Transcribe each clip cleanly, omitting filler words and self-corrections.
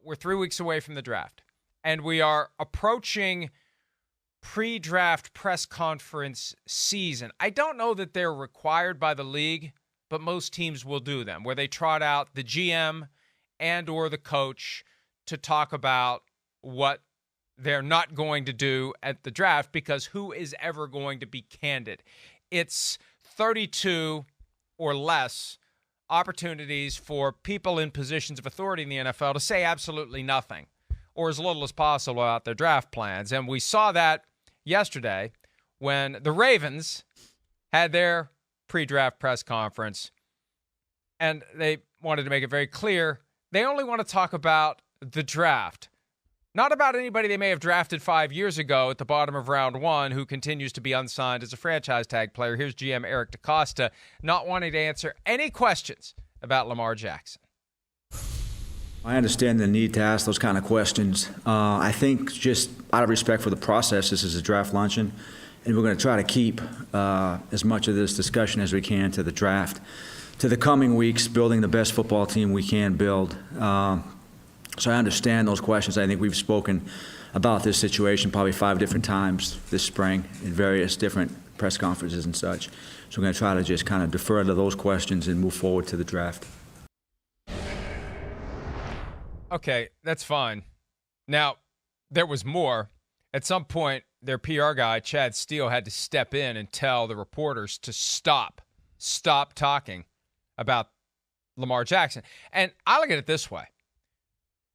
we're 3 weeks away from the draft, and we are approaching pre-draft press conference season. I don't know that they're required by the league, but most teams will do them, where they trot out the GM and or the coach to talk about what they're not going to do at the draft, because who is ever going to be candid? It's 32 or less opportunities for people in positions of authority in the NFL to say absolutely nothing, or as little as possible about their draft plans. And we saw that yesterday when the Ravens had their pre-draft press conference, and they wanted to make it very clear they only want to talk about the draft, not about anybody they may have drafted 5 years ago at the bottom of round one who continues to be unsigned as a franchise tag player. Here's GM Eric DeCosta not wanting to answer any questions about Lamar Jackson. I understand the need to ask those kind of questions. I think just out of respect for the process, this is a draft luncheon, and we're going to try to keep as much of this discussion as we can to the draft, to the coming weeks, building the best football team we can build. So I understand those questions. I think we've spoken about this situation probably 5 different times this spring in various different press conferences and such. So we're going to try to just kind of defer to those questions and move forward to the draft. Okay, that's fine. Now, there was more. At some point, their PR guy, Chad Steele, had to step in and tell the reporters to stop talking about Lamar Jackson. And I look at it this way.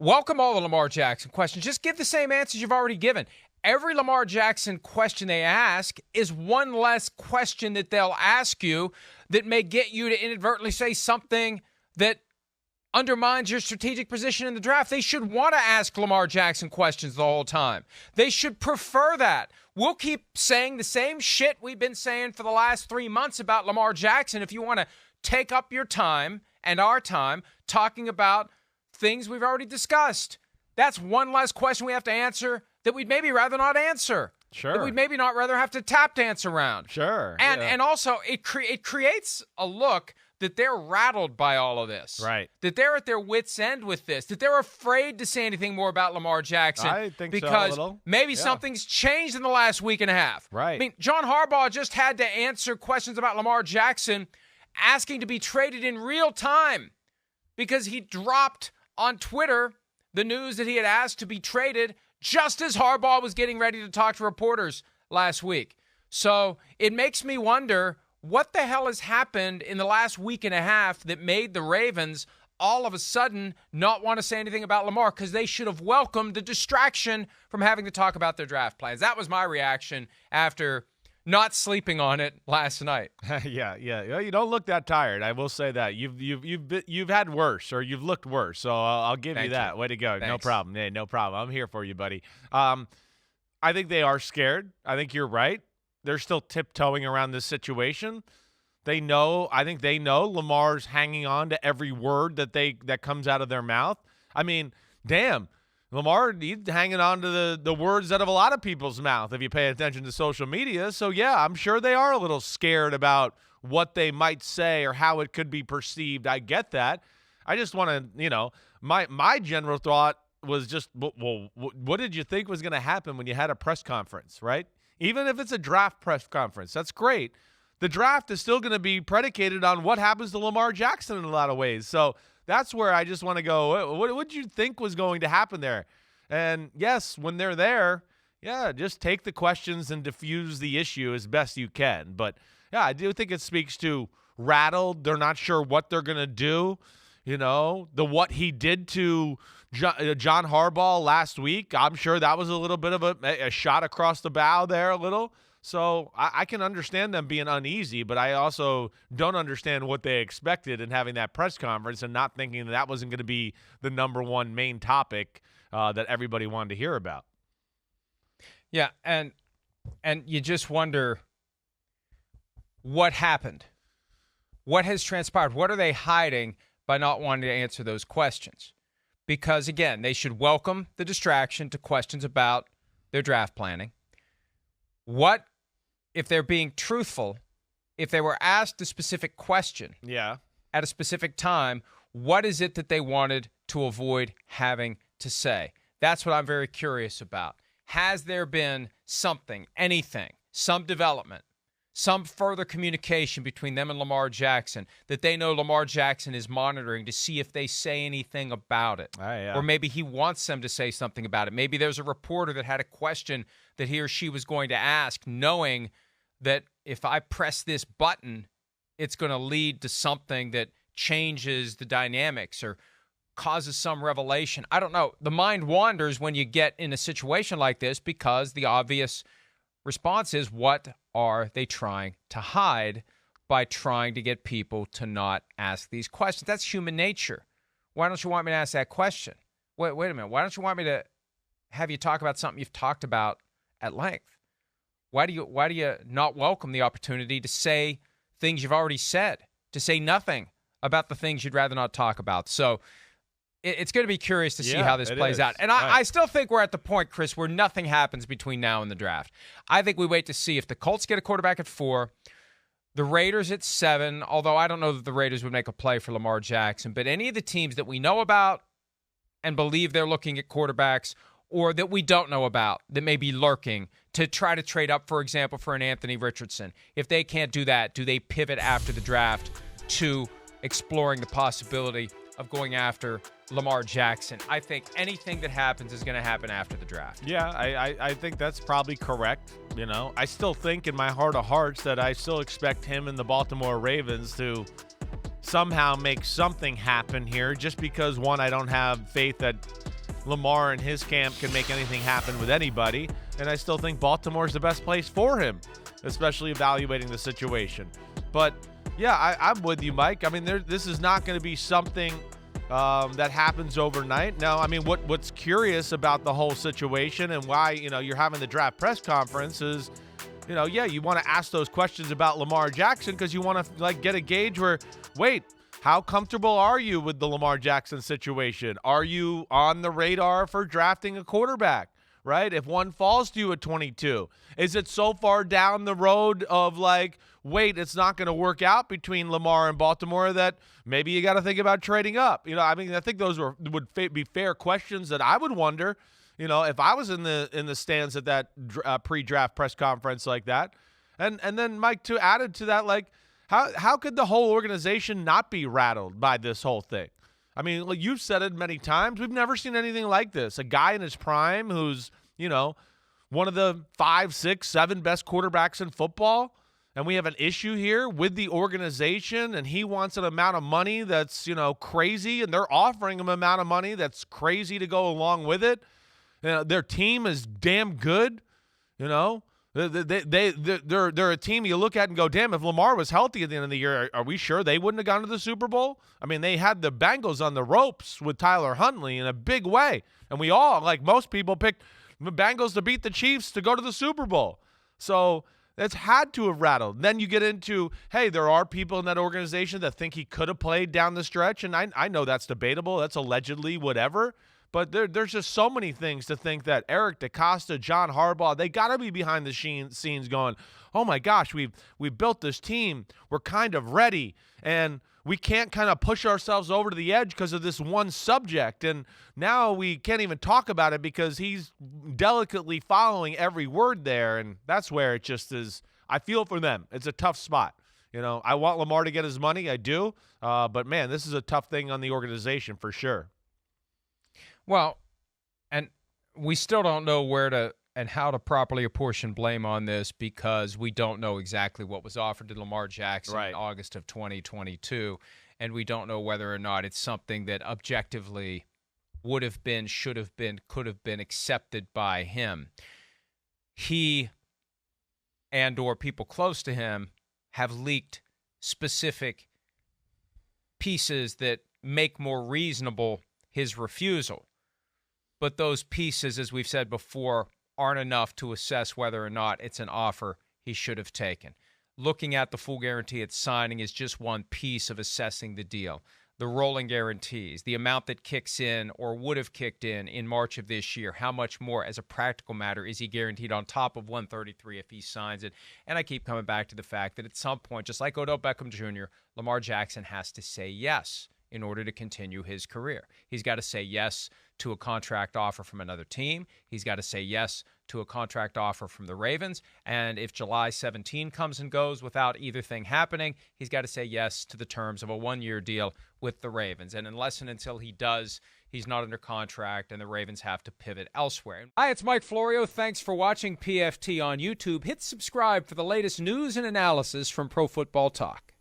Welcome all the Lamar Jackson questions. Just give the same answers you've already given. Every Lamar Jackson question they ask is one less question that they'll ask you that may get you to inadvertently say something that undermines your strategic position in the draft. They should want to ask Lamar Jackson questions the whole time. They should prefer that. We'll keep saying the same shit we've been saying for the last 3 months about Lamar Jackson if you want to take up your time and our time talking about things we've already discussed. That's one less question we have to answer that we'd maybe rather not answer. Sure. That we'd maybe not rather have to tap dance around. Sure. And also, it creates a look that they're rattled by all of this. Right. That they're at their wits' end with this. That they're afraid to say anything more about Lamar Jackson. I think because so, a little. maybe something's changed in the last week and a half. Right. I mean, John Harbaugh just had to answer questions about Lamar Jackson asking to be traded in real time because he dropped on Twitter the news that he had asked to be traded just as Harbaugh was getting ready to talk to reporters last week. So it makes me wonder what the hell has happened in the last week and a half that made the Ravens all of a sudden not want to say anything about Lamar, because they should have welcomed the distraction from having to talk about their draft plans. That was my reaction after not sleeping on it last night. Yeah. You don't look that tired. I will say that you've had worse, or you've looked worse. So I'll give you that. Way to go. Thanks. No problem. Hey, no problem. I'm here for you, buddy. I think they are scared. I think you're right. They're still tiptoeing around this situation. I think they know Lamar's hanging on to every word that comes out of their mouth. I mean, damn. Lamar, he's hanging on to the words out of a lot of people's mouth if you pay attention to social media. So, yeah, I'm sure they are a little scared about what they might say or how it could be perceived. I get that. I just want to, my general thought was just, well, what did you think was going to happen when you had a press conference, right? Even if it's a draft press conference, that's great. The draft is still going to be predicated on what happens to Lamar Jackson in a lot of ways. So that's where I just want to go, what would you think was going to happen there? And, yes, when they're there, yeah, just take the questions and diffuse the issue as best you can. But, yeah, I do think it speaks to rattled. They're not sure what they're going to do. What he did to John Harbaugh last week, I'm sure that was a little bit of a shot across the bow there a little. So I can understand them being uneasy, but I also don't understand what they expected in having that press conference and not thinking that wasn't going to be the number one main topic that everybody wanted to hear about. Yeah, and you just wonder what happened. What has transpired? What are they hiding by not wanting to answer those questions? Because, again, they should welcome the distraction to questions about their draft planning. What, if they're being truthful, if they were asked a specific question at a specific time, what is it that they wanted to avoid having to say? That's what I'm very curious about. Has there been something, anything, some development, some further communication between them and Lamar Jackson that they know Lamar Jackson is monitoring to see if they say anything about it? Yeah. Or maybe he wants them to say something about it. Maybe there's a reporter that had a question that he or she was going to ask, knowing that if I press this button, it's going to lead to something that changes the dynamics or causes some revelation. I don't know. The mind wanders when you get in a situation like this because the obvious response is, what are they trying to hide by trying to get people to not ask these questions? That's human nature. Why don't you want me to ask that question? Wait a minute. Why don't you want me to have you talk about something you've talked about at length? Why do you not welcome the opportunity to say things you've already said, to say nothing about the things you'd rather not talk about? So it's going to be curious to see how this plays out. And I still think we're at the point, Chris, where nothing happens between now and the draft. I think we wait to see if the Colts get a quarterback at 4, the Raiders at 7, although I don't know that the Raiders would make a play for Lamar Jackson, but any of the teams that we know about and believe they're looking at quarterbacks, or that we don't know about that may be lurking to try to trade up, for example, for an Anthony Richardson. If they can't do that, do they pivot after the draft to exploring the possibility of going after Lamar Jackson? I think anything that happens is going to happen after the draft. Yeah, I think that's probably correct. You know, I still think in my heart of hearts that I still expect him and the Baltimore Ravens to somehow make something happen here, just because, one, I don't have faith that Lamar and his camp can make anything happen with anybody, and I still think Baltimore's the best place for him, especially evaluating the situation. But yeah, I'm with you, Mike. I mean, this is not going to be something that happens overnight. Now, I mean, what's curious about the whole situation and why, you're having the draft press conference is, you want to ask those questions about Lamar Jackson because you want to get a gauge where, wait, how comfortable are you with the Lamar Jackson situation? Are you on the radar for drafting a quarterback, right? If one falls to you at 22, is it so far down the road of wait, it's not going to work out between Lamar and Baltimore that maybe you got to think about trading up? I think those would be fair questions that I would wonder, if I was in the stands at that pre-draft press conference like that. And then, Mike, to add to that, how could the whole organization not be rattled by this whole thing? I mean, you've said it many times. We've never seen anything like this. A guy in his prime who's, one of the 5, 6, 7 best quarterbacks in football, and we have an issue here with the organization, and he wants an amount of money that's, crazy, and they're offering him an amount of money that's crazy to go along with it. Their team is damn good, They're a team you look at and go, damn, if Lamar was healthy at the end of the year, are we sure they wouldn't have gone to the Super Bowl? I mean, they had the Bengals on the ropes with Tyler Huntley in a big way. And we all, most people, picked the Bengals to beat the Chiefs to go to the Super Bowl. So that's had to have rattled. Then you get into, hey, there are people in that organization that think he could have played down the stretch. And I know that's debatable. That's allegedly whatever. But there's just so many things to think that Eric DeCosta, John Harbaugh, they got to be behind the scenes going, oh, my gosh, we've built this team. We're kind of ready. And we can't kind of push ourselves over to the edge because of this one subject. And now we can't even talk about it because he's delicately following every word there. And that's where it just is. I feel for them. It's a tough spot. I want Lamar to get his money. I do. But, man, this is a tough thing on the organization for sure. Well, and we still don't know where to and how to properly apportion blame on this because we don't know exactly what was offered to Lamar Jackson in August of 2022, and we don't know whether or not it's something that objectively would have been, should have been, could have been accepted by him. He and or people close to him have leaked specific pieces that make more reasonable his refusal. But those pieces, as we've said before, aren't enough to assess whether or not it's an offer he should have taken. Looking at the full guarantee at signing is just one piece of assessing the deal. The rolling guarantees, the amount that kicks in or would have kicked in March of this year, how much more as a practical matter is he guaranteed on top of 133 if he signs it? And I keep coming back to the fact that at some point, just like Odell Beckham Jr., Lamar Jackson has to say yes in order to continue his career. He's got to say yes to a contract offer from another team. He's got to say yes to a contract offer from the Ravens. And if July 17 comes and goes without either thing happening, he's got to say yes to the terms of a one-year deal with the Ravens. And unless and until he does, he's not under contract, and the Ravens have to pivot elsewhere. Hi, it's Mike Florio. Thanks for watching PFT on YouTube. Hit subscribe for the latest news and analysis from Pro Football Talk.